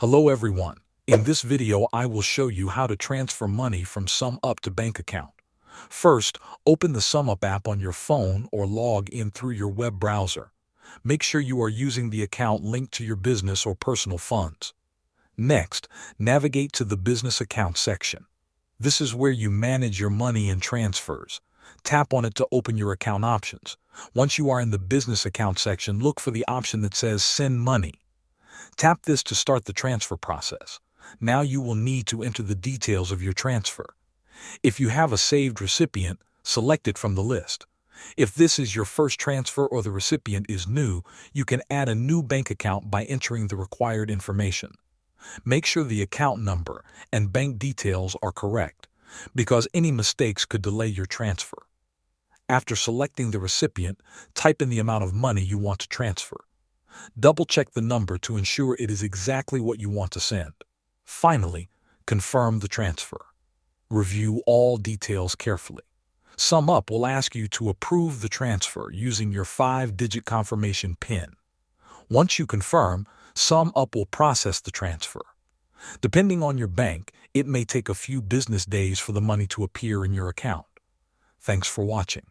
Hello everyone. In this video I will show you how to transfer money from SumUp to bank account. First, open the SumUp app on your phone or log in through your web browser. Make sure you are using the account linked to your business or personal funds. Next, navigate to the business account section. This is where you manage your money and transfers. Tap on it to open your account options. Once you are in the business account section, look for the option that says Send Money. Tap this to start the transfer process. Now you will need to enter the details of your transfer. If you have a saved recipient, select it from the list. If this is your first transfer or the recipient is new, you can add a new bank account by entering the required information. Make sure the account number and bank details are correct, because any mistakes could delay your transfer. After selecting the recipient, type in the amount of money you want to transfer. Double-check the number to ensure it is exactly what you want to send. Finally, confirm the transfer. Review all details carefully. SumUp will ask you to approve the transfer using your 5-digit confirmation PIN. Once you confirm, SumUp will process the transfer. Depending on your bank, it may take a few business days for the money to appear in your account. Thanks for watching.